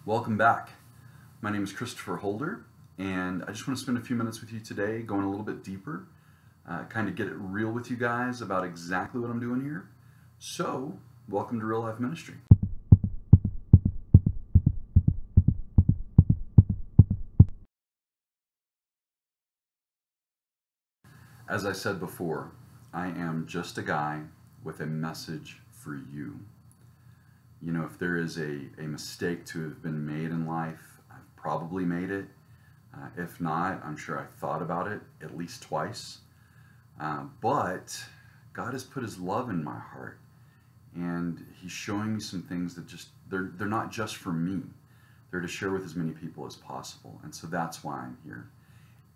Welcome back. My name is Christopher Holder, and I just want to spend a few minutes with you today going a little bit deeper, kind of get it real with you guys about exactly what I'm doing here. So, welcome to Real Life Ministry. As I said before, I am just a guy with a message for you. You know, if there is a mistake to have been made in life, I've probably made it. If not, I'm sure I thought about it at least twice. But God has put His love in my heart, and He's showing me some things that they're not just for me. They're to share with as many people as possible. And so that's why I'm here.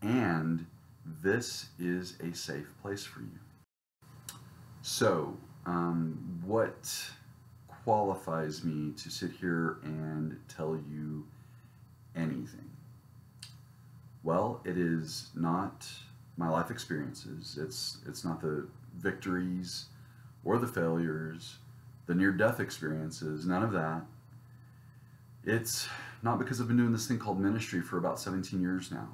And this is a safe place for you. So, what qualifies me to sit here and tell you anything? Well, it is not my life experiences. It's not the victories or the failures, the near-death experiences, none of that. It's not because I've been doing this thing called ministry for about 17 years now.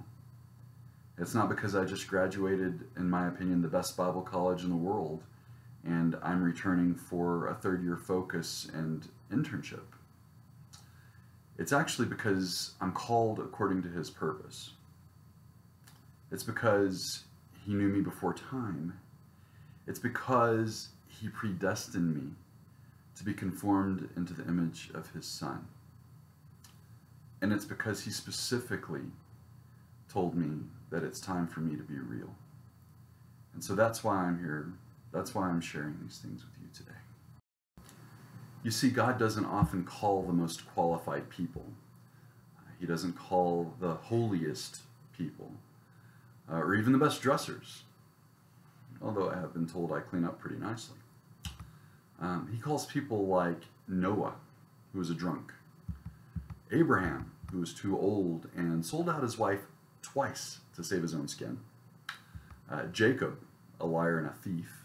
It's not because I just graduated, in my opinion, the best Bible college in the world, and I'm returning for a third-year focus and internship. It's actually because I'm called according to His purpose. It's because He knew me before time. It's because He predestined me to be conformed into the image of His Son. And it's because He specifically told me that it's time for me to be real. And so that's why I'm here. That's why I'm sharing these things with you today. You see, God doesn't often call the most qualified people. He doesn't call the holiest people, or even the best dressers, although I have been told I clean up pretty nicely. He calls people like Noah, who was a drunk, Abraham, who was too old and sold out his wife twice to save his own skin, Jacob, a liar and a thief,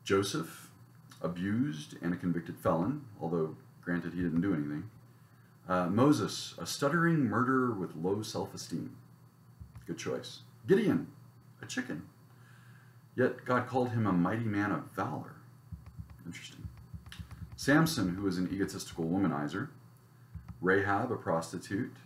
Joseph, abused and a convicted felon, although granted he didn't do anything, Moses, a stuttering murderer with low self-esteem. Good choice. Gideon, a chicken. Yet God called him a mighty man of valor. Interesting. Samson, who was an egotistical womanizer. Rahab, a prostitute.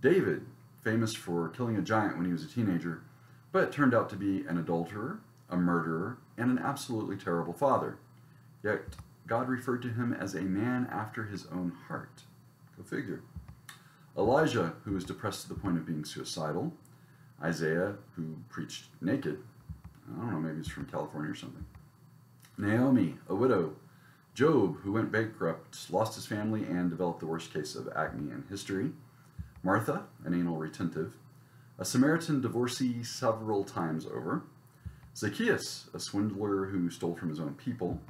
David, famous for killing a giant when he was a teenager, but turned out to be an adulterer, a murderer, and an absolutely terrible father. Yet God referred to him as a man after His own heart. Go figure. Elijah, who was depressed to the point of being suicidal. Isaiah, who preached naked. I don't know, maybe he's from California or something. Naomi, a widow. Job, who went bankrupt, lost his family, and developed the worst case of acne in history. Martha, an anal retentive. A Samaritan divorcee several times over. Zacchaeus, a swindler who stole from his own people.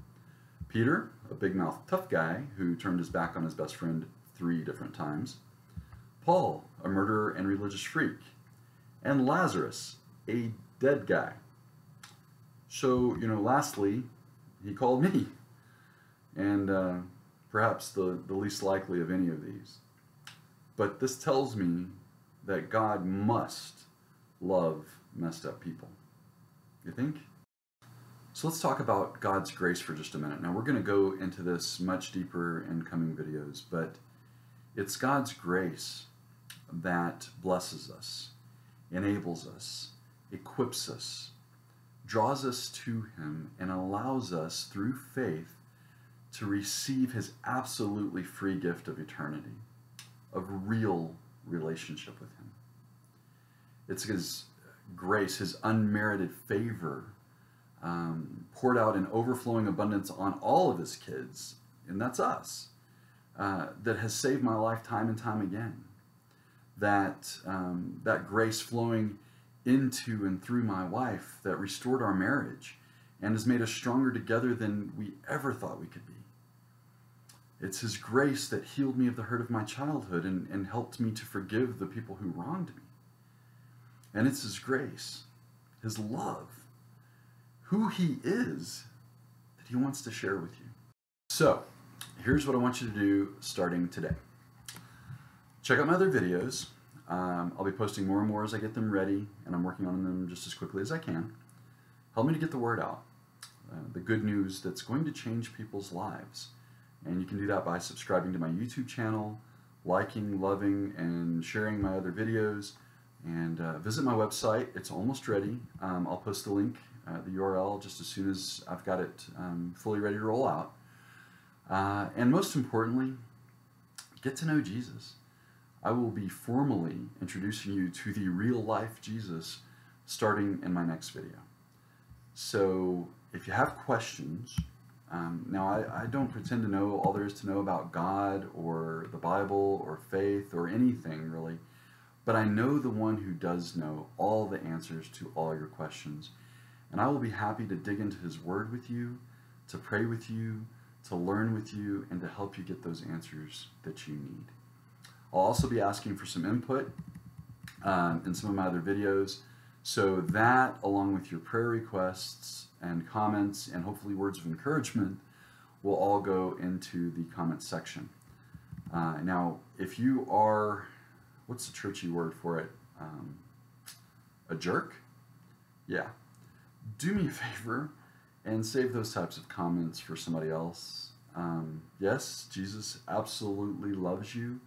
Peter, a big-mouthed tough guy who turned his back on his best friend 3 different times. Paul, a murderer and religious freak. And Lazarus, a dead guy. So, lastly, He called me. And perhaps the least likely of any of these. But this tells me that God must love messed up people. You think? So let's talk about God's grace for just a minute. Now we're going to go into this much deeper in coming videos, but it's God's grace that blesses us, enables us, equips us, draws us to Him, and allows us through faith to receive His absolutely free gift of eternity, of real relationship with Him. It's His grace, His unmerited favor, poured out in overflowing abundance on all of His kids, and that's us, that has saved my life time and time again. That grace flowing into and through my wife that restored our marriage and has made us stronger together than we ever thought we could be. It's His grace that healed me of the hurt of my childhood and helped me to forgive the people who wronged me. And it's His grace, His love, who He is, that He wants to share with you. So, here's what I want you to do starting today. Check out my other videos. I'll be posting more and more as I get them ready, and I'm working on them just as quickly as I can. Help me to get the word out, the good news that's going to change people's lives. And you can do that by subscribing to my YouTube channel, liking, loving, and sharing my other videos. And visit my website. It's almost ready. I'll post the link, the URL, just as soon as I've got it fully ready to roll out. And most importantly, get to know Jesus. I will be formally introducing you to the real-life Jesus starting in my next video. So if you have questions, now I don't pretend to know all there is to know about God or the Bible or faith or anything really, but I know the one who does know all the answers to all your questions. And I will be happy to dig into his word with you, to pray with you, to learn with you, and to help you get those answers that you need. I'll also be asking for some input in some of my other videos, so that, along with your prayer requests and comments and hopefully words of encouragement, will all go into the comment section. Now, if you are, what's the churchy word for it? A jerk? Yeah. Do me a favor and save those types of comments for somebody else. Yes, Jesus absolutely loves you,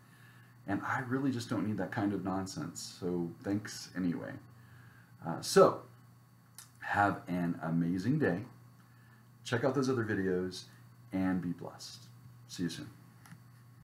and I really just don't need that kind of nonsense, so thanks anyway. So, have an amazing day. Check out those other videos, and be blessed. See you soon.